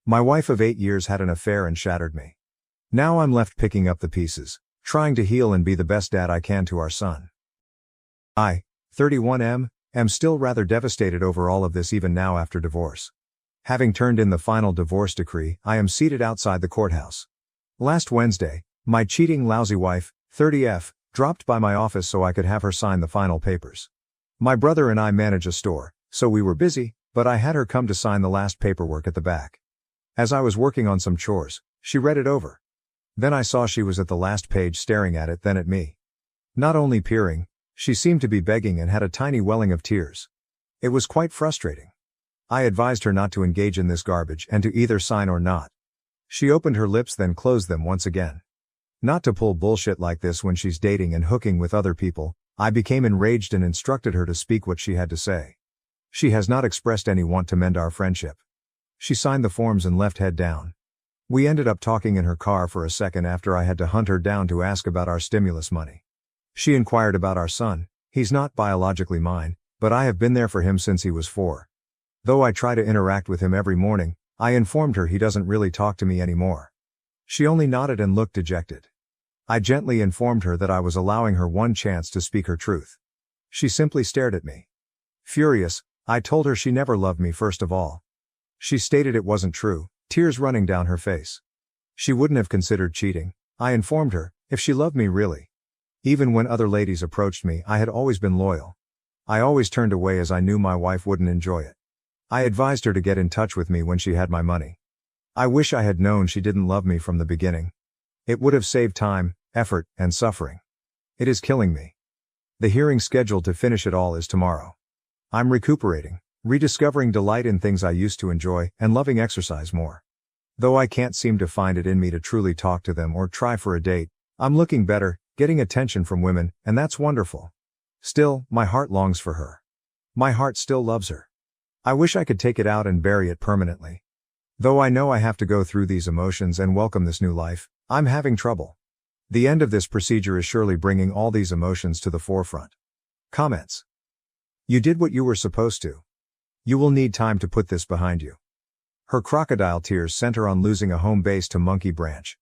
My wife of 8 years had an affair and shattered me. Now I'm left picking up the pieces, trying to heal and be the best dad I can to our son. I, 31 am still rather devastated over all of this even now after divorce. Having turned in the final divorce decree, I am seated outside the courthouse. Last Wednesday, my cheating lousy wife, 30F, dropped by my office so I could have her sign the final papers. My brother and I manage a store, so we were busy, but I had her come to sign the last paperwork at the back. As I was working on some chores, she read it over. Then I saw she was at the last page staring at it, then at me. Not only peering, she seemed to be begging and had a tiny welling of tears. It was quite frustrating. I advised her not to engage in this garbage and to either sign or not. She opened her lips then closed them once again. Not to pull bullshit like this when she's dating and hooking with other people, I became enraged and instructed her to speak what she had to say. She has not expressed any want to mend our friendship. She signed the forms and left head down. We ended up talking in her car for a second after I had to hunt her down to ask about our stimulus money. She inquired about our son. He's not biologically mine, but I have been there for him since he was 4. Though I try to interact with him every morning, I informed her he doesn't really talk to me anymore. She only nodded and looked dejected. I gently informed her that I was allowing her one chance to speak her truth. She simply stared at me. Furious, I told her she never loved me first of all. She stated it wasn't true, tears running down her face. She wouldn't have considered cheating, I informed her, if she loved me really. Even when other ladies approached me, I had always been loyal. I always turned away as I knew my wife wouldn't enjoy it. I advised her to get in touch with me when she had my money. I wish I had known she didn't love me from the beginning. It would have saved time, effort, and suffering. It is killing me. The hearing scheduled to finish it all is tomorrow. I'm recuperating, rediscovering delight in things I used to enjoy, and loving exercise more. Though I can't seem to find it in me to truly talk to them or try for a date, I'm looking better, getting attention from women, and that's wonderful. Still, my heart longs for her. My heart still loves her. I wish I could take it out and bury it permanently. Though I know I have to go through these emotions and welcome this new life, I'm having trouble. The end of this procedure is surely bringing all these emotions to the forefront. Comments. You did what you were supposed to. You will need time to put this behind you. Her crocodile tears sent her on losing a home base to Monkey Branch.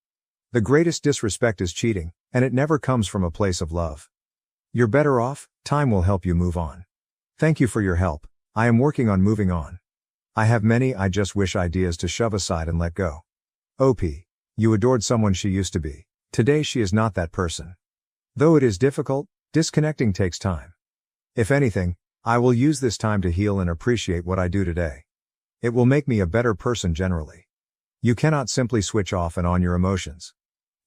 The greatest disrespect is cheating, and it never comes from a place of love. You're better off, time will help you move on. Thank you for your help. I am working on moving on. I have many I just wish ideas to shove aside and let go. OP. You adored someone she used to be. Today she is not that person. Though it is difficult, disconnecting takes time. If anything, I will use this time to heal and appreciate what I do today. It will make me a better person generally. You cannot simply switch off and on your emotions.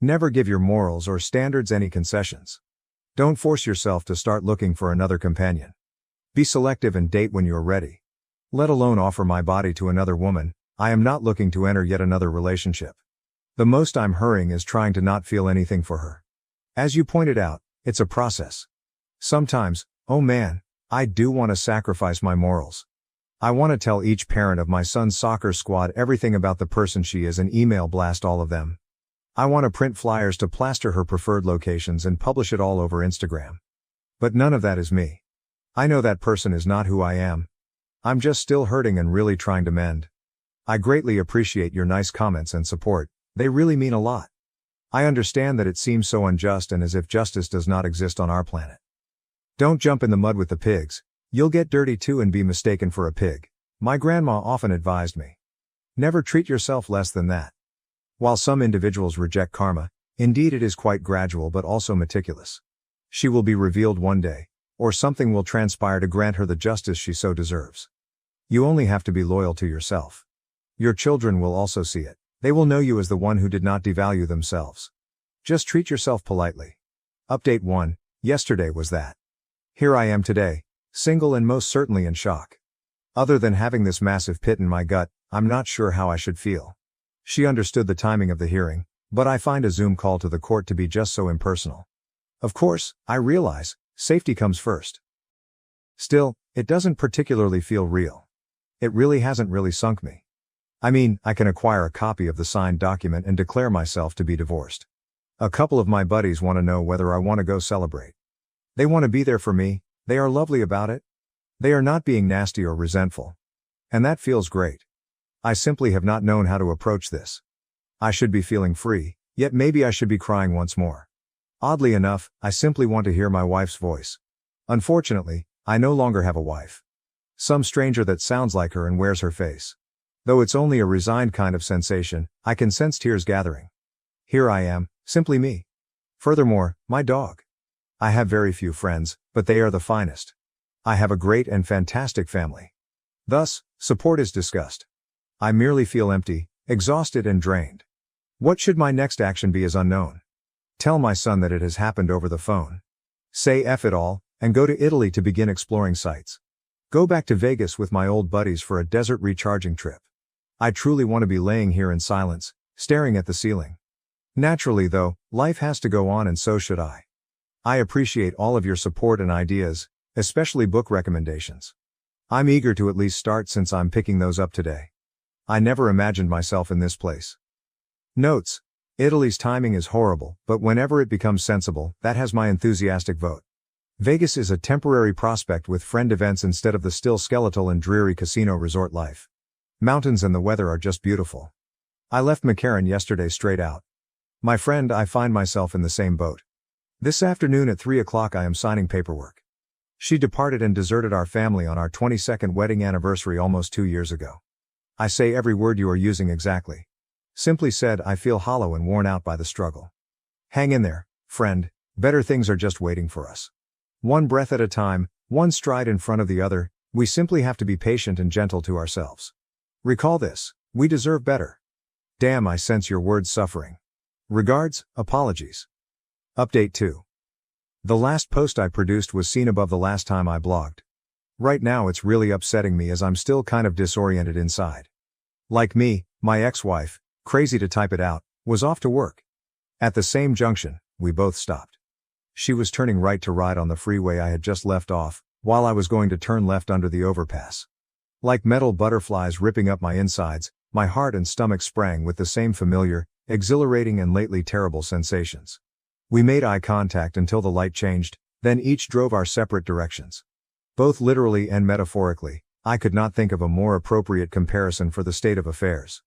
Never give your morals or standards any concessions. Don't force yourself to start looking for another companion. Be selective and date when you're ready. Let alone offer my body to another woman. I am not looking to enter yet another relationship. The most I'm hurrying is trying to not feel anything for her. As you pointed out, it's a process. Sometimes, oh man, I do want to sacrifice my morals. I want to tell each parent of my son's soccer squad everything about the person she is and email blast all of them. I want to print flyers to plaster her preferred locations and publish it all over Instagram. But none of that is me. I know that person is not who I am. I'm just still hurting and really trying to mend. I greatly appreciate your nice comments and support, they really mean a lot. I understand that it seems so unjust and as if justice does not exist on our planet. Don't jump in the mud with the pigs, you'll get dirty too and be mistaken for a pig. My grandma often advised me. Never treat yourself less than that. While some individuals reject karma, indeed it is quite gradual but also meticulous. She will be revealed one day, or something will transpire to grant her the justice she so deserves. You only have to be loyal to yourself. Your children will also see it. They will know you as the one who did not devalue themselves. Just treat yourself politely. Update 1, yesterday was that. Here I am today, single and most certainly in shock. Other than having this massive pit in my gut, I'm not sure how I should feel. She understood the timing of the hearing, but I find a Zoom call to the court to be just so impersonal. Of course, I realize, safety comes first. Still, it doesn't particularly feel real. It really hasn't really sunk me. I mean, I can acquire a copy of the signed document and declare myself to be divorced. A couple of my buddies want to know whether I want to go celebrate. They want to be there for me, they are lovely about it. They are not being nasty or resentful. And that feels great. I simply have not known how to approach this. I should be feeling free, yet maybe I should be crying once more. Oddly enough, I simply want to hear my wife's voice. Unfortunately, I no longer have a wife. Some stranger that sounds like her and wears her face. Though it's only a resigned kind of sensation, I can sense tears gathering. Here I am, simply me. Furthermore, my dog. I have very few friends, but they are the finest. I have a great and fantastic family. Thus, support is discussed. I merely feel empty, exhausted and drained. What should my next action be is unknown. Tell my son that it has happened over the phone. Say F it all, and go to Italy to begin exploring sites. Go back to Vegas with my old buddies for a desert recharging trip. I truly want to be laying here in silence, staring at the ceiling. Naturally though, life has to go on and so should I. I appreciate all of your support and ideas, especially book recommendations. I'm eager to at least start since I'm picking those up today. I never imagined myself in this place. Notes: Italy's timing is horrible, but whenever it becomes sensible, that has my enthusiastic vote. Vegas is a temporary prospect with friend events instead of the still skeletal and dreary casino resort life. Mountains and the weather are just beautiful. I left McCarran yesterday straight out. My friend, I find myself in the same boat. This afternoon at 3 o'clock I am signing paperwork. She departed and deserted our family on our 22nd wedding anniversary almost 2 years ago. I say every word you are using exactly. Simply said, I feel hollow and worn out by the struggle. Hang in there, friend, better things are just waiting for us. One breath at a time, one stride in front of the other, we simply have to be patient and gentle to ourselves. Recall this, we deserve better. Damn, I sense your words suffering. Regards, apologies. Update 2. The last post I produced was seen above the last time I blogged. Right now it's really upsetting me as I'm still kind of disoriented inside. Like me, my ex-wife, crazy to type it out, was off to work. At the same junction, we both stopped. She was turning right to ride on the freeway I had just left off, while I was going to turn left under the overpass. Like metal butterflies ripping up my insides, my heart and stomach sprang with the same familiar, exhilarating and lately terrible sensations. We made eye contact until the light changed, then each drove our separate directions. Both literally and metaphorically, I could not think of a more appropriate comparison for the state of affairs.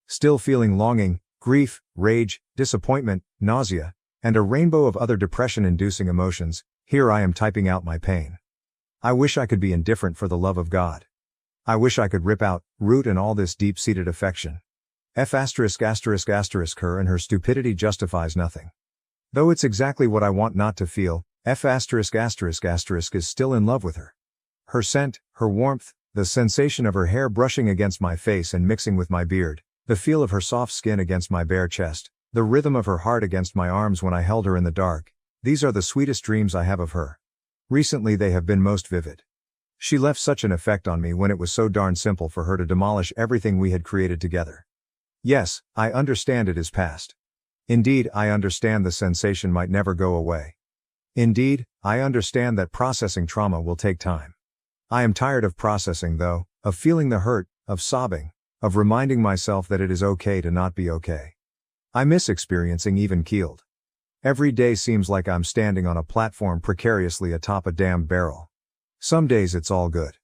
Still feeling longing, grief, rage, disappointment, nausea, and a rainbow of other depression-inducing emotions, here I am typing out my pain. I wish I could be indifferent for the love of God. I wish I could rip out, root in all this deep-seated affection. Her and her stupidity justifies nothing. Though it's exactly what I want not to feel, is still in love with her. Her scent, her warmth, the sensation of her hair brushing against my face and mixing with my beard, the feel of her soft skin against my bare chest, the rhythm of her heart against my arms when I held her in the dark, these are the sweetest dreams I have of her. Recently they have been most vivid. She left such an effect on me when it was so darn simple for her to demolish everything we had created together. Yes, I understand it is past. Indeed, I understand the sensation might never go away. Indeed, I understand that processing trauma will take time. I am tired of processing though, of feeling the hurt, of sobbing, of reminding myself that it is okay to not be okay. I miss experiencing even-keeled. Every day seems like I'm standing on a platform precariously atop a damned barrel. Some days it's all good.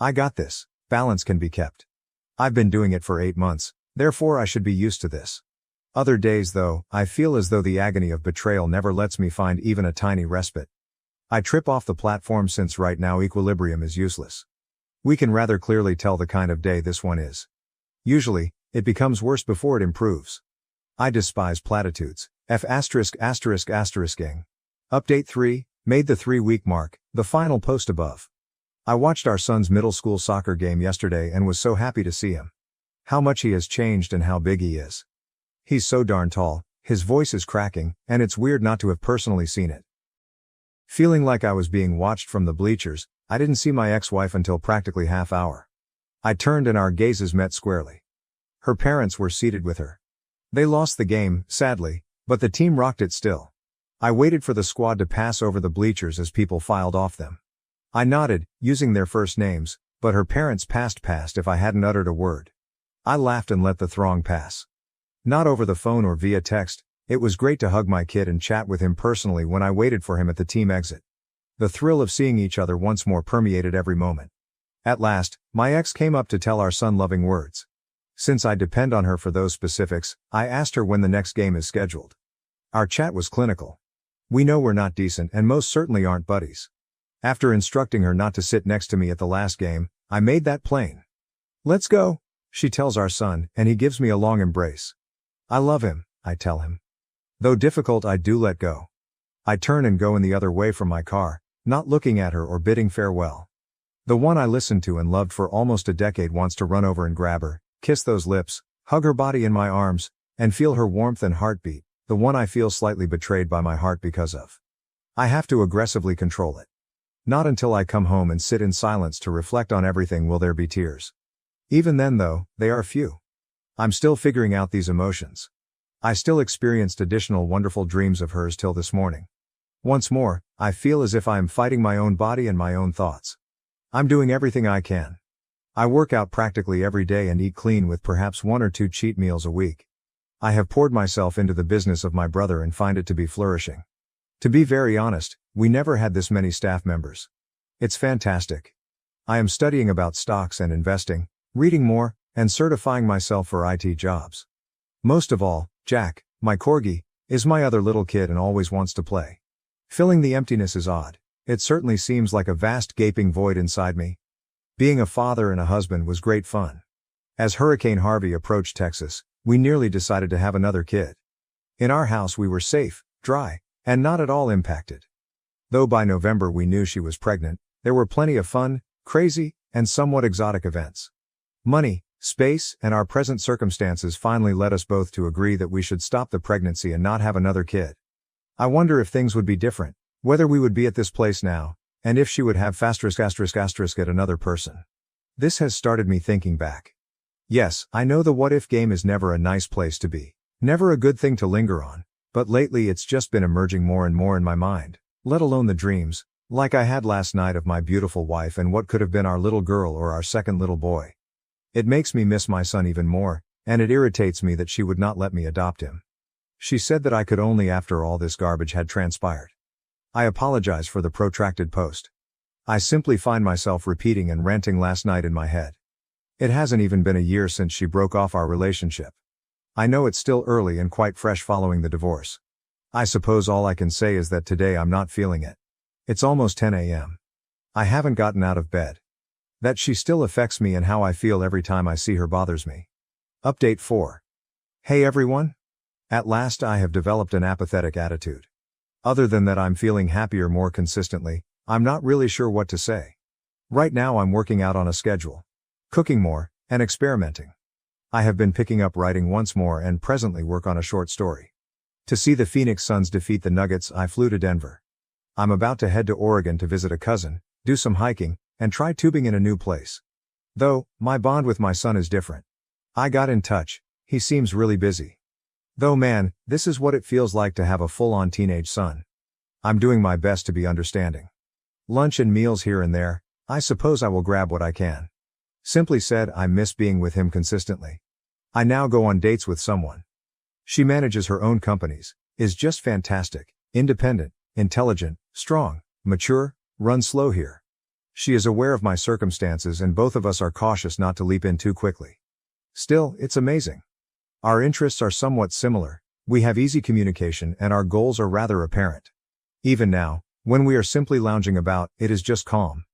I got this, balance can be kept. I've been doing it for 8 months, therefore I should be used to this. Other days though, I feel as though the agony of betrayal never lets me find even a tiny respite. I trip off the platform since right now equilibrium is useless. We can rather clearly tell the kind of day this one is. Usually, it becomes worse before it improves. I despise platitudes. Update 3, made the 3-week mark, the final post above. I watched our son's middle school soccer game yesterday and was so happy to see him. How much he has changed and how big he is. He's so darn tall, his voice is cracking, and it's weird not to have personally seen it. Feeling like I was being watched from the bleachers, I didn't see my ex-wife until practically half hour. I turned and our gazes met squarely. Her parents were seated with her. They lost the game, sadly, but the team rocked it still. I waited for the squad to pass over the bleachers as people filed off them. I nodded, using their first names, but her parents passed past if I hadn't uttered a word. I laughed and let the throng pass. Not over the phone or via text, it was great to hug my kid and chat with him personally when I waited for him at the team exit. The thrill of seeing each other once more permeated every moment. At last, my ex came up to tell our son loving words. Since I depend on her for those specifics, I asked her when the next game is scheduled. Our chat was clinical. We know we're not decent and most certainly aren't buddies. After instructing her not to sit next to me at the last game, I made that plain. "Let's go," she tells our son, and he gives me a long embrace. "I love him," I tell him. Though difficult, I do let go. I turn and go in the other way from my car, not looking at her or bidding farewell. The one I listened to and loved for almost a decade wants to run over and grab her, kiss those lips, hug her body in my arms, and feel her warmth and heartbeat, the one I feel slightly betrayed by my heart because of. I have to aggressively control it. Not until I come home and sit in silence to reflect on everything will there be tears. Even then though, they are few. I'm still figuring out these emotions. I still experienced additional wonderful dreams of hers till this morning. Once more, I feel as if I am fighting my own body and my own thoughts. I'm doing everything I can. I work out practically every day and eat clean with perhaps 1 or 2 cheat meals a week. I have poured myself into the business of my brother and find it to be flourishing. To be very honest, we never had this many staff members. It's fantastic. I am studying about stocks and investing, reading more, and certifying myself for IT jobs. Most of all, Jack, my corgi, is my other little kid and always wants to play. Filling the emptiness is odd. It certainly seems like a vast gaping void inside me. Being a father and a husband was great fun. As Hurricane Harvey approached Texas, we nearly decided to have another kid. In our house we were safe, dry, and not at all impacted. Though by November we knew she was pregnant, there were plenty of fun, crazy, and somewhat exotic events. Money, space, and our present circumstances finally led us both to agree that we should stop the pregnancy and not have another kid. I wonder if things would be different, whether we would be at this place now, and if she would have **** at another person. This has started me thinking back. Yes, I know the what if game is never a nice place to be, never a good thing to linger on, but lately it's just been emerging more and more in my mind, let alone the dreams, like I had last night of my beautiful wife and what could have been our little girl or our second little boy. It makes me miss my son even more, and it irritates me that she would not let me adopt him. She said that I could only after all this garbage had transpired. I apologize for the protracted post. I simply find myself repeating and ranting last night in my head. It hasn't even been a year since she broke off our relationship. I know it's still early and quite fresh following the divorce. I suppose all I can say is that today I'm not feeling it. It's almost 10 a.m. I haven't gotten out of bed. That she still affects me and how I feel every time I see her bothers me. Update 4. Hey everyone. At last I have developed an apathetic attitude. Other than that I'm feeling happier more consistently, I'm not really sure what to say. Right now I'm working out on a schedule. Cooking more, and experimenting. I have been picking up writing once more and presently work on a short story. To see the Phoenix Suns defeat the Nuggets I flew to Denver. I'm about to head to Oregon to visit a cousin, do some hiking, and try tubing in a new place. Though, my bond with my son is different. I got in touch, he seems really busy. Though man, this is what it feels like to have a full-on teenage son. I'm doing my best to be understanding. Lunch and meals here and there, I suppose I will grab what I can. Simply said, I miss being with him consistently. I now go on dates with someone. She manages her own companies, is just fantastic, independent, intelligent, strong, mature, runs slow here. She is aware of my circumstances and both of us are cautious not to leap in too quickly. Still, it's amazing. Our interests are somewhat similar, we have easy communication and our goals are rather apparent. Even now, when we are simply lounging about, it is just calm.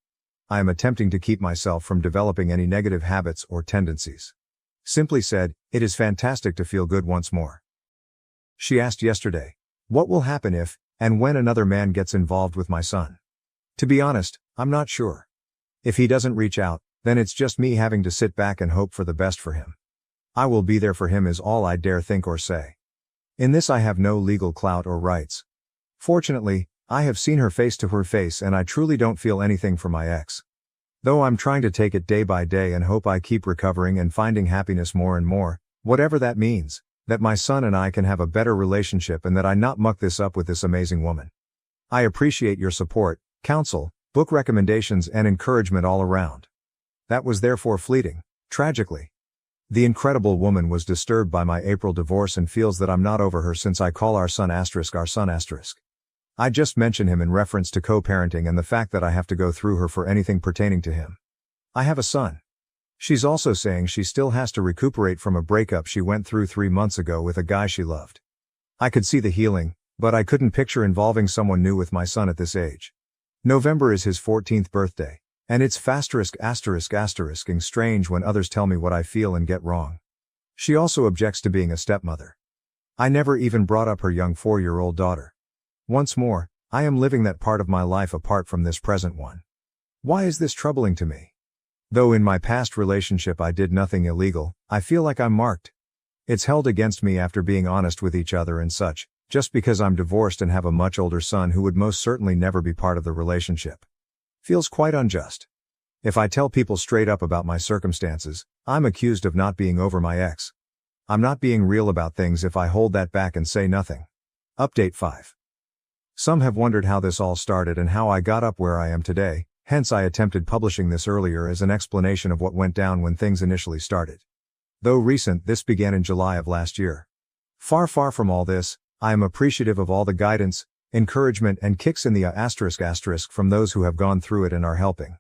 I am attempting to keep myself from developing any negative habits or tendencies. Simply said, it is fantastic to feel good once more. She asked yesterday, what will happen if, and when another man gets involved with my son? To be honest, I'm not sure. If he doesn't reach out, then it's just me having to sit back and hope for the best for him. I will be there for him is all I dare think or say. In this I have no legal clout or rights. Fortunately, I have seen her face to her face and I truly don't feel anything for my ex. Though I'm trying to take it day by day and hope I keep recovering and finding happiness more and more, whatever that means, that my son and I can have a better relationship and that I not muck this up with this amazing woman. I appreciate your support, counsel, book recommendations and encouragement all around. That was therefore fleeting, tragically. The incredible woman was disturbed by my April divorce and feels that I'm not over her since I call our son ***. I just mention him in reference to co-parenting and the fact that I have to go through her for anything pertaining to him. I have a son. She's also saying she still has to recuperate from a breakup she went through 3 months ago with a guy she loved. I could see the healing, but I couldn't picture involving someone new with my son at this age. November is his 14th birthday, and it's *****ing strange when others tell me what I feel and get wrong. She also objects to being a stepmother. I never even brought up her young 4-year-old daughter. Once more, I am living that part of my life apart from this present one. Why is this troubling to me? Though in my past relationship I did nothing illegal, I feel like I'm marked. It's held against me after being honest with each other and such, just because I'm divorced and have a much older son who would most certainly never be part of the relationship. Feels quite unjust. If I tell people straight up about my circumstances, I'm accused of not being over my ex. I'm not being real about things if I hold that back and say nothing. Update 5. Some have wondered how this all started and how I got up where I am today, hence I attempted publishing this earlier as an explanation of what went down when things initially started. Though recent, this began in July of last year. Far from all this, I am appreciative of all the guidance, encouragement and kicks in the *** from those who have gone through it and are helping.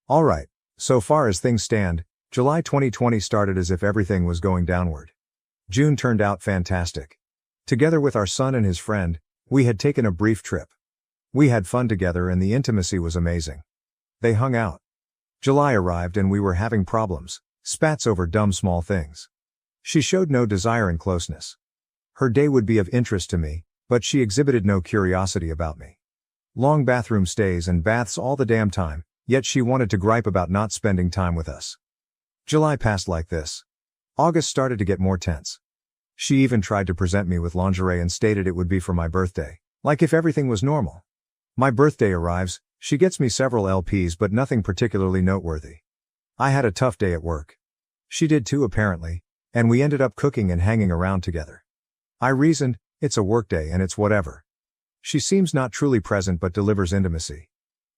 Alright, so far as things stand, July 2020 started as if everything was going downward. June turned out fantastic. Together with our son and his friend, we had taken a brief trip. We had fun together and the intimacy was amazing. They hung out. July arrived and we were having problems, spats over dumb small things. She showed no desire in closeness. Her day would be of interest to me, but she exhibited no curiosity about me. Long bathroom stays and baths all the damn time, yet she wanted to gripe about not spending time with us. July passed like this. August started to get more tense. She even tried to present me with lingerie and stated it would be for my birthday, like if everything was normal. My birthday arrives, she gets me several LPs but nothing particularly noteworthy. I had a tough day at work. She did too apparently, and we ended up cooking and hanging around together. I reasoned, it's a workday and it's whatever. She seems not truly present but delivers intimacy.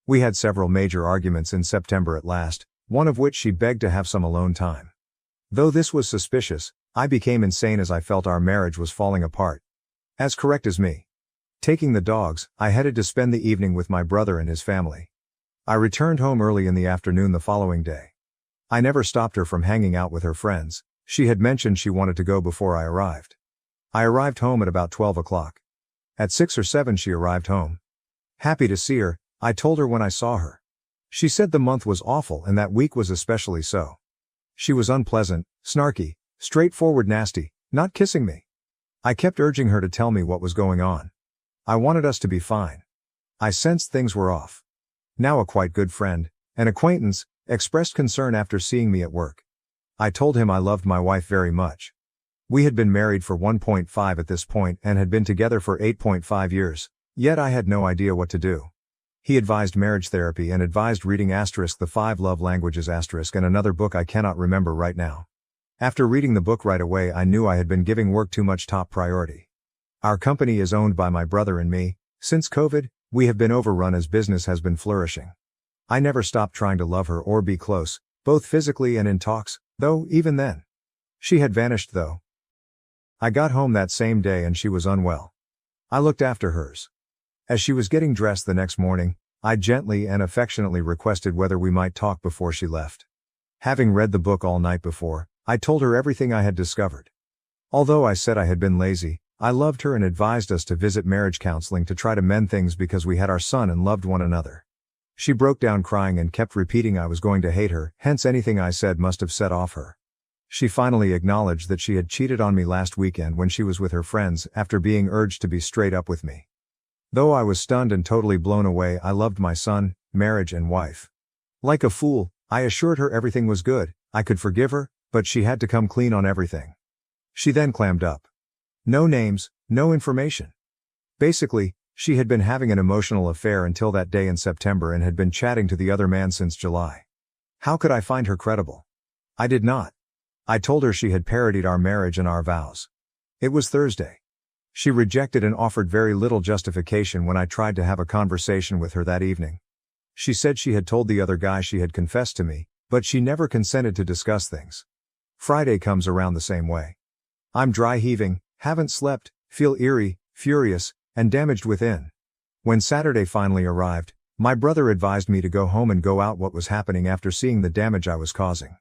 We had several major arguments in September at last, one of which she begged to have some alone time. Though this was suspicious, I became insane as I felt our marriage was falling apart. As correct as me. Taking the dogs, I headed to spend the evening with my brother and his family. I returned home early in the afternoon the following day. I never stopped her from hanging out with her friends. She had mentioned she wanted to go before I arrived. I arrived home at about 12 o'clock. At 6 or 7 she arrived home. Happy to see her, I told her when I saw her. She said the month was awful and that week was especially so. She was unpleasant, snarky, straightforward nasty, not kissing me. I kept urging her to tell me what was going on. I wanted us to be fine. I sensed things were off. Now a quite good friend, an acquaintance, expressed concern after seeing me at work. I told him I loved my wife very much. We had been married for 1.5 at this point and had been together for 8.5 years, yet I had no idea what to do. He advised marriage therapy and advised reading *The 5 Love Languages* and another book I cannot remember right now. After reading the book right away I knew I had been giving work too much top priority. Our company is owned by my brother and me. Since COVID, we have been overrun as business has been flourishing. I never stopped trying to love her or be close, both physically and in talks, though even then. She had vanished though. I got home that same day and she was unwell. I looked after hers. As she was getting dressed the next morning, I gently and affectionately requested whether we might talk before she left. Having read the book all night before, I told her everything I had discovered. Although I said I had been lazy, I loved her and advised us to visit marriage counseling to try to mend things because we had our son and loved one another. She broke down crying and kept repeating I was going to hate her, hence anything I said must have set off her. She finally acknowledged that she had cheated on me last weekend when she was with her friends after being urged to be straight up with me. Though I was stunned and totally blown away, I loved my son, marriage and wife. Like a fool, I assured her everything was good, I could forgive her, but she had to come clean on everything. She then clammed up. No names, no information. Basically, she had been having an emotional affair until that day in September and had been chatting to the other man since July. How could I find her credible? I did not. I told her she had parodied our marriage and our vows. It was Thursday. She rejected and offered very little justification when I tried to have a conversation with her that evening. She said she had told the other guy she had confessed to me, but she never consented to discuss things. Friday comes around the same way. I'm dry heaving, haven't slept, feel eerie, furious, and damaged within. When Saturday finally arrived, my brother advised me to go home and go out what was happening after seeing the damage I was causing.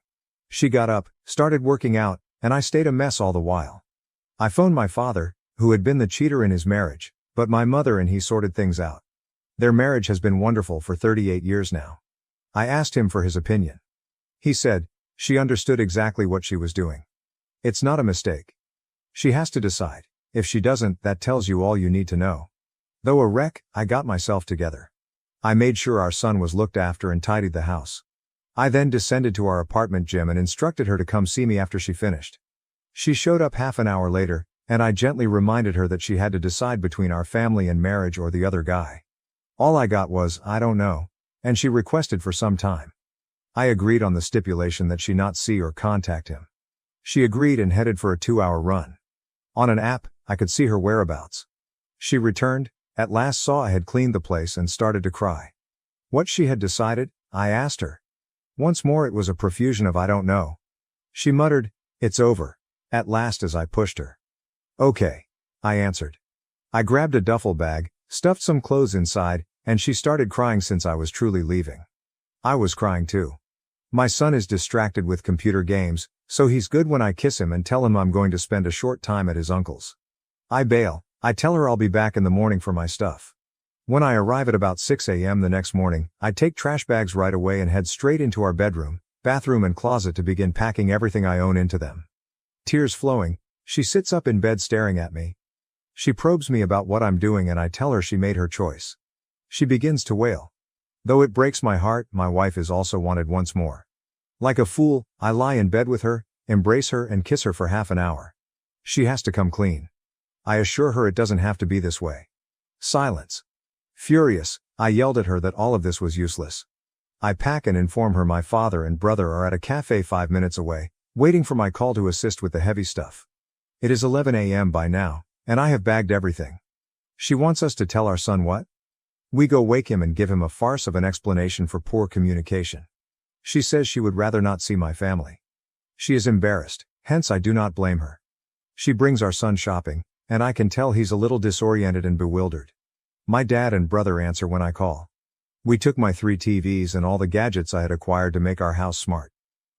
She got up, started working out, and I stayed a mess all the while. I phoned my father, who had been the cheater in his marriage, but my mother and he sorted things out. Their marriage has been wonderful for 38 years now. I asked him for his opinion. He said, she understood exactly what she was doing. It's not a mistake. She has to decide. If she doesn't, that tells you all you need to know. Though a wreck, I got myself together. I made sure our son was looked after and tidied the house. I then descended to our apartment gym and instructed her to come see me after she finished. She showed up half an hour later, and I gently reminded her that she had to decide between our family and marriage or the other guy. All I got was, I don't know, and she requested for some time. I agreed on the stipulation that she not see or contact him. She agreed and headed for a 2-hour run. On an app, I could see her whereabouts. She returned, at last saw I had cleaned the place and started to cry. What she had decided, I asked her. Once more it was a profusion of I don't know. She muttered, it's over, at last as I pushed her. Okay, I answered. I grabbed a duffel bag, stuffed some clothes inside, and she started crying since I was truly leaving. I was crying too. My son is distracted with computer games, so he's good when I kiss him and tell him I'm going to spend a short time at his uncle's. I bail. I tell her I'll be back in the morning for my stuff. When I arrive at about 6 a.m. the next morning, I take trash bags right away and head straight into our bedroom, bathroom and closet to begin packing everything I own into them. Tears flowing, she sits up in bed staring at me. She probes me about what I'm doing and I tell her she made her choice. She begins to wail. Though it breaks my heart, my wife is also wanted once more. Like a fool, I lie in bed with her, embrace her and kiss her for half an hour. She has to come clean. I assure her it doesn't have to be this way. Silence. Furious, I yelled at her that all of this was useless. I pack and inform her my father and brother are at a cafe 5 minutes away, waiting for my call to assist with the heavy stuff. It is 11 a.m. by now, and I have bagged everything. She wants us to tell our son what? We go wake him and give him a farce of an explanation for poor communication. She says she would rather not see my family. She is embarrassed, hence I do not blame her. She brings our son shopping, and I can tell he's a little disoriented and bewildered. My dad and brother answer when I call. We took my 3 TVs and all the gadgets I had acquired to make our house smart.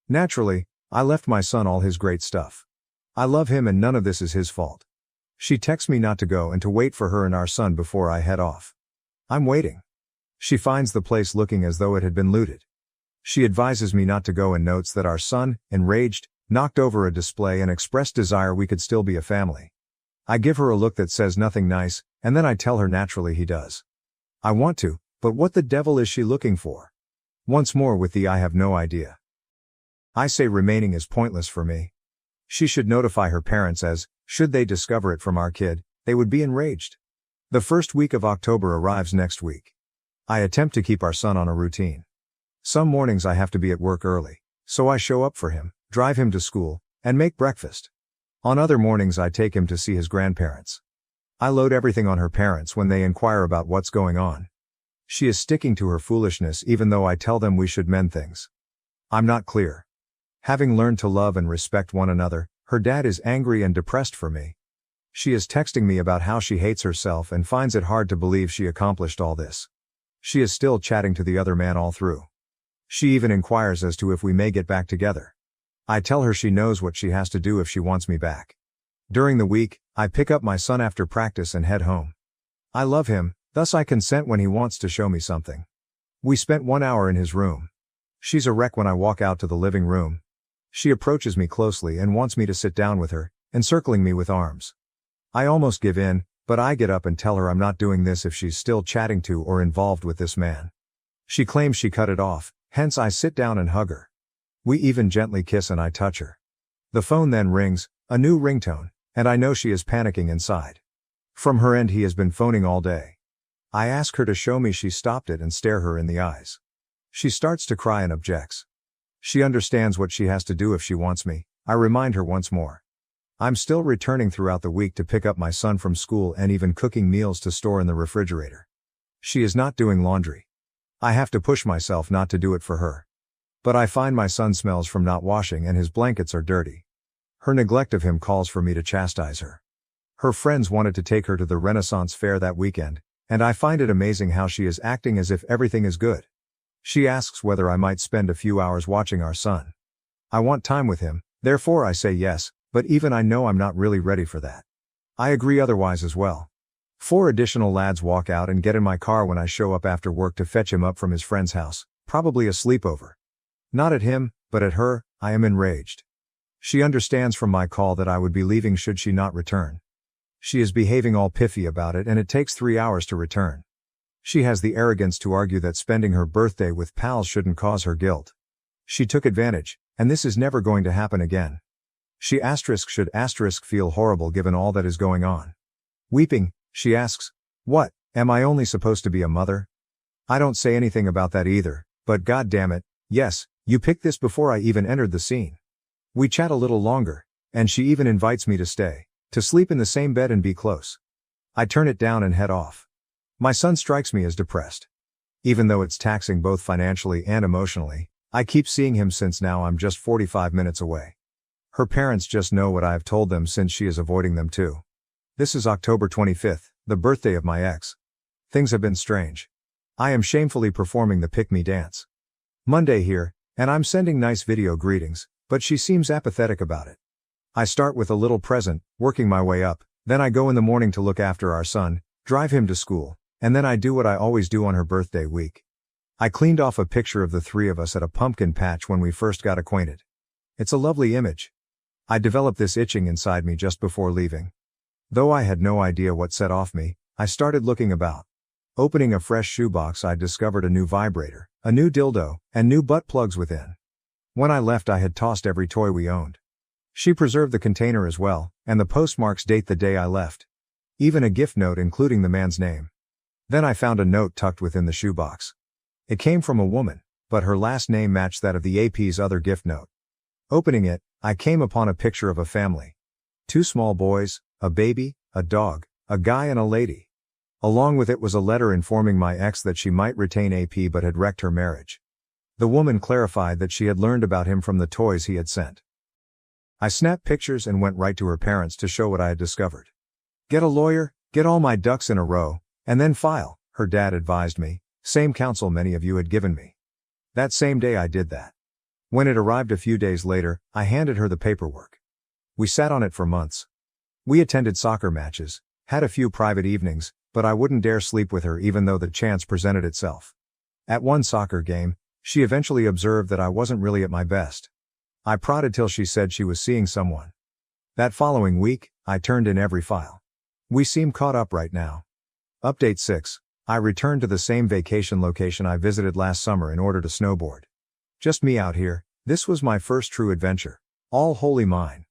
Naturally, I left my son all his great stuff. I love him and none of this is his fault. She texts me not to go and to wait for her and our son before I head off. I'm waiting. She finds the place looking as though it had been looted. She advises me not to go and notes that our son, enraged, knocked over a display and expressed desire we could still be a family. I give her a look that says nothing nice, and then I tell her naturally he does. I want to, but what the devil is she looking for? Once more with the I have no idea. I say remaining is pointless for me. She should notify her parents as, should they discover it from our kid, they would be enraged. The first week of October arrives next week. I attempt to keep our son on a routine. Some mornings I have to be at work early, so I show up for him, drive him to school, and make breakfast. On other mornings I take him to see his grandparents. I load everything on her parents when they inquire about what's going on. She is sticking to her foolishness even though I tell them we should mend things. I'm not clear. Having learned to love and respect one another, her dad is angry and depressed for me. She is texting me about how she hates herself and finds it hard to believe she accomplished all this. She is still chatting to the other man all through. She even inquires as to if we may get back together. I tell her she knows what she has to do if she wants me back. During the week, I pick up my son after practice and head home. I love him, thus I consent when he wants to show me something. We spent 1 hour in his room. She's a wreck when I walk out to the living room. She approaches me closely and wants me to sit down with her, encircling me with arms. I almost give in, but I get up and tell her I'm not doing this if she's still chatting to or involved with this man. She claims she cut it off, hence I sit down and hug her. We even gently kiss and I touch her. The phone then rings, a new ringtone, and I know she is panicking inside. From her end he has been phoning all day. I ask her to show me she stopped it and stare her in the eyes. She starts to cry and objects. She understands what she has to do if she wants me, I remind her once more. I'm still returning throughout the week to pick up my son from school and even cooking meals to store in the refrigerator. She is not doing laundry. I have to push myself not to do it for her. But I find my son smells from not washing and his blankets are dirty. Her neglect of him calls for me to chastise her. Her friends wanted to take her to the Renaissance Fair that weekend, and I find it amazing how she is acting as if everything is good. She asks whether I might spend a few hours watching our son. I want time with him, therefore I say yes, but even I know I'm not really ready for that. I agree otherwise as well. 4 additional lads walk out and get in my car when I show up after work to fetch him up from his friend's house, probably a sleepover. Not at him, but at her, I am enraged. She understands from my call that I would be leaving should she not return. She is behaving all piffy about it and it takes 3 hours to return. She has the arrogance to argue that spending her birthday with pals shouldn't cause her guilt. She took advantage, and this is never going to happen again. She should feel horrible given all that is going on. Weeping, she asks, "What, am I only supposed to be a mother?" I don't say anything about that either, but god damn it, yes, you picked this before I even entered the scene. We chat a little longer, and she even invites me to stay, to sleep in the same bed and be close. I turn it down and head off. My son strikes me as depressed. Even though it's taxing both financially and emotionally, I keep seeing him since now I'm just 45 minutes away. Her parents just know what I have told them since she is avoiding them too. This is October 25th, the birthday of my ex. Things have been strange. I am shamefully performing the pick-me dance. Monday here, and I'm sending nice video greetings, but she seems apathetic about it. I start with a little present, working my way up, then I go in the morning to look after our son, drive him to school, and then I do what I always do on her birthday week. I cleaned off a picture of the 3 of us at a pumpkin patch when we first got acquainted. It's a lovely image. I developed this itching inside me just before leaving. Though I had no idea what set off me, I started looking about. Opening a fresh shoebox, I discovered a new vibrator, a new dildo, and new butt plugs within. When I left, I had tossed every toy we owned. She preserved the container as well, and the postmarks date the day I left. Even a gift note including the man's name. Then I found a note tucked within the shoebox. It came from a woman, but her last name matched that of the AP's other gift note. Opening it, I came upon a picture of a family. 2 small boys, a baby, a dog, a guy and a lady. Along with it was a letter informing my ex that she might retain AP but had wrecked her marriage. The woman clarified that she had learned about him from the toys he had sent. I snapped pictures and went right to her parents to show what I had discovered. Get a lawyer, get all my ducks in a row, and then file, her dad advised me, same counsel many of you had given me. That same day I did that. When it arrived a few days later, I handed her the paperwork. We sat on it for months. We attended soccer matches, had a few private evenings, but I wouldn't dare sleep with her even though the chance presented itself. At one soccer game, she eventually observed that I wasn't really at my best. I prodded till she said she was seeing someone. That following week, I turned in every file. We seem caught up right now. Update 6. I returned to the same vacation location I visited last summer in order to snowboard. Just me out here, this was my first true adventure. All wholly mine.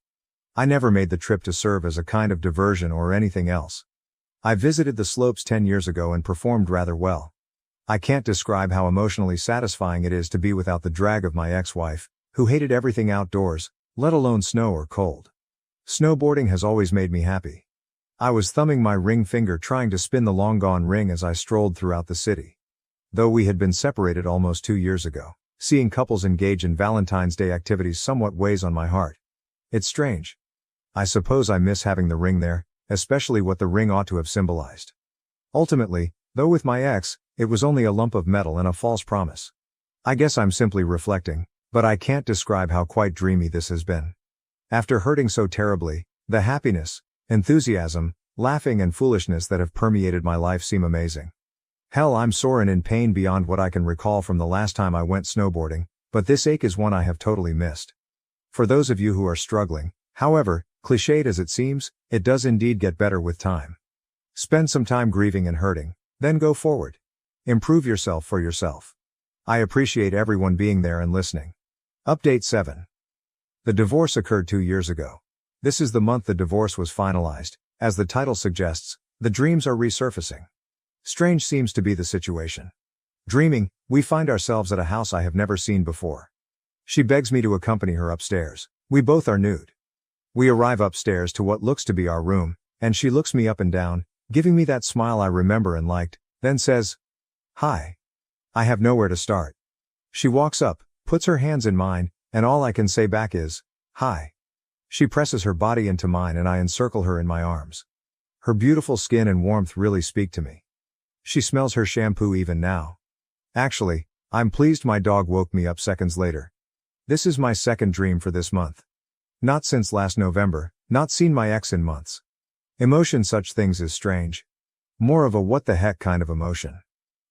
I never made the trip to serve as a kind of diversion or anything else. I visited the slopes 10 years ago and performed rather well. I can't describe how emotionally satisfying it is to be without the drag of my ex-wife, who hated everything outdoors, let alone snow or cold. Snowboarding has always made me happy. I was thumbing my ring finger trying to spin the long-gone ring as I strolled throughout the city. Though we had been separated almost 2 years ago, seeing couples engage in Valentine's Day activities somewhat weighs on my heart. It's strange. I suppose I miss having the ring there, especially what the ring ought to have symbolized. Ultimately, though with my ex, it was only a lump of metal and a false promise. I guess I'm simply reflecting, but I can't describe how quite dreamy this has been. After hurting so terribly, the happiness, enthusiasm, laughing and foolishness that have permeated my life seem amazing. Hell, I'm sore and in pain beyond what I can recall from the last time I went snowboarding, but this ache is one I have totally missed. For those of you who are struggling, however, cliched as it seems, it does indeed get better with time. Spend some time grieving and hurting, then go forward. Improve yourself for yourself. I appreciate everyone being there and listening. Update 7. The divorce occurred 2 years ago. This is the month the divorce was finalized. As the title suggests, the dreams are resurfacing. Strange seems to be the situation. Dreaming, we find ourselves at a house I have never seen before. She begs me to accompany her upstairs. We both are nude. We arrive upstairs to what looks to be our room, and she looks me up and down, giving me that smile I remember and liked, then says, "Hi." I have nowhere to start. She walks up, puts her hands in mine, and all I can say back is, "Hi." She presses her body into mine and I encircle her in my arms. Her beautiful skin and warmth really speak to me. She smells her shampoo even now. Actually, I'm pleased my dog woke me up seconds later. This is my second dream for this month. Not since last November, not seen my ex in months. Emotion such things is strange. More of a what the heck kind of emotion.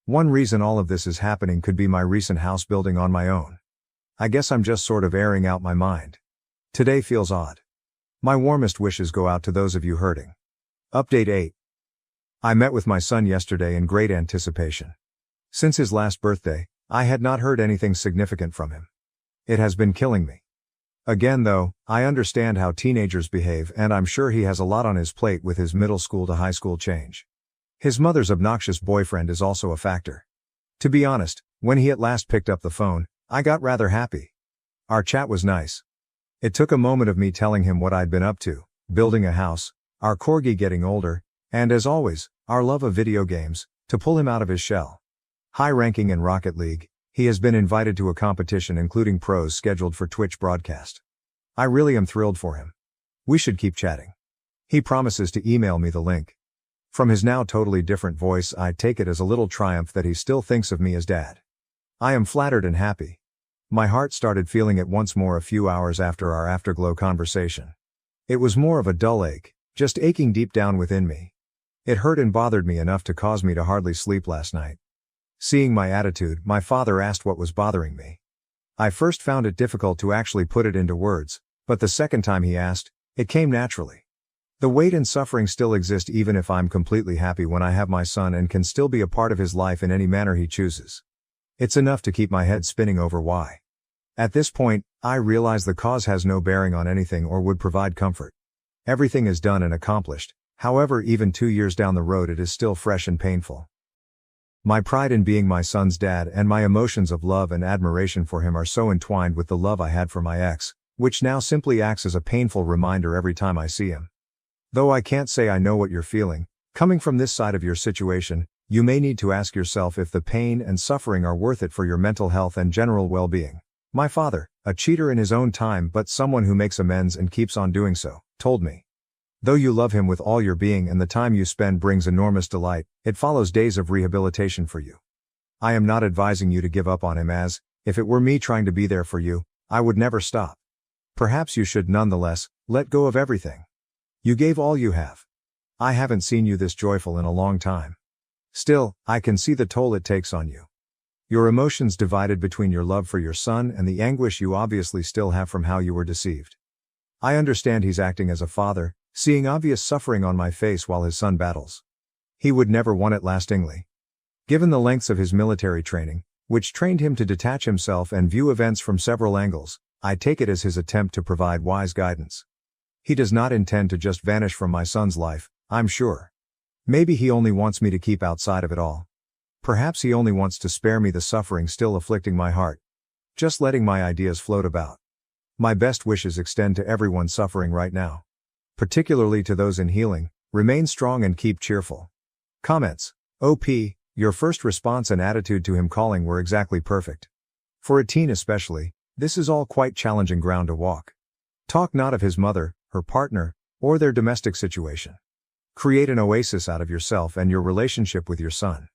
One reason all of this is happening could be my recent house building on my own. I guess I'm just sort of airing out my mind. Today feels odd. My warmest wishes go out to those of you hurting. Update 8. I met with my son yesterday in great anticipation. Since his last birthday, I had not heard anything significant from him. It has been killing me. Again though, I understand how teenagers behave and I'm sure he has a lot on his plate with his middle school to high school change. His mother's obnoxious boyfriend is also a factor. To be honest, when he at last picked up the phone, I got rather happy. Our chat was nice. It took a moment of me telling him what I'd been up to, building a house, our corgi getting older, and as always, our love of video games, to pull him out of his shell. High ranking in Rocket League, he has been invited to a competition including pros scheduled for Twitch broadcast. I really am thrilled for him. We should keep chatting. He promises to email me the link. From his now totally different voice, I take it as a little triumph that he still thinks of me as dad. I am flattered and happy. My heart started feeling it once more a few hours after our afterglow conversation. It was more of a dull ache, just aching deep down within me. It hurt and bothered me enough to cause me to hardly sleep last night. Seeing my attitude, my father asked what was bothering me. I first found it difficult to actually put it into words, but the second time he asked, it came naturally. The weight and suffering still exist even if I'm completely happy when I have my son and can still be a part of his life in any manner he chooses. It's enough to keep my head spinning over why. At this point, I realize the cause has no bearing on anything or would provide comfort. Everything is done and accomplished, however even 2 years down the road it is still fresh and painful. My pride in being my son's dad and my emotions of love and admiration for him are so entwined with the love I had for my ex, which now simply acts as a painful reminder every time I see him. Though I can't say I know what you're feeling, coming from this side of your situation, you may need to ask yourself if the pain and suffering are worth it for your mental health and general well-being. My father, a cheater in his own time but someone who makes amends and keeps on doing so, told me. Though you love him with all your being and the time you spend brings enormous delight, it follows days of rehabilitation for you. I am not advising you to give up on him as, if it were me trying to be there for you, I would never stop. Perhaps you should nonetheless, let go of everything. You gave all you have. I haven't seen you this joyful in a long time. Still, I can see the toll it takes on you. Your emotions divided between your love for your son and the anguish you obviously still have from how you were deceived. I understand he's acting as a father, seeing obvious suffering on my face while his son battles. He would never want it lastingly. Given the lengths of his military training, which trained him to detach himself and view events from several angles, I take it as his attempt to provide wise guidance. He does not intend to just vanish from my son's life, I'm sure. Maybe he only wants me to keep outside of it all. Perhaps he only wants to spare me the suffering still afflicting my heart. Just letting my ideas float about. My best wishes extend to everyone suffering right now. Particularly to those in healing, remain strong and keep cheerful. Comments. OP, your first response and attitude to him calling were exactly perfect. For a teen especially, this is all quite challenging ground to walk. Talk not of his mother, her partner, or their domestic situation. Create an oasis out of yourself and your relationship with your son.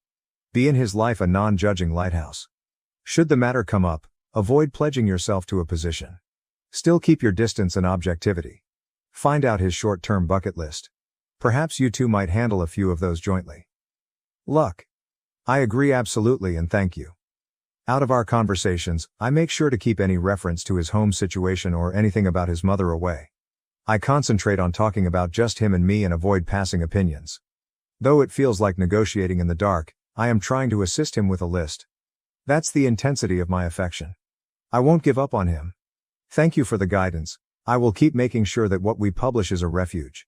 Be in his life a non-judging lighthouse. Should the matter come up, avoid pledging yourself to a position. Still keep your distance and objectivity. Find out his short-term bucket list. Perhaps you two might handle a few of those jointly. Luck. I agree absolutely and thank you. Out of our conversations, I make sure to keep any reference to his home situation or anything about his mother away. I concentrate on talking about just him and me and avoid passing opinions. Though it feels like negotiating in the dark, I am trying to assist him with a list. That's the intensity of my affection. I won't give up on him. Thank you for the guidance. I will keep making sure that what we publish is a refuge.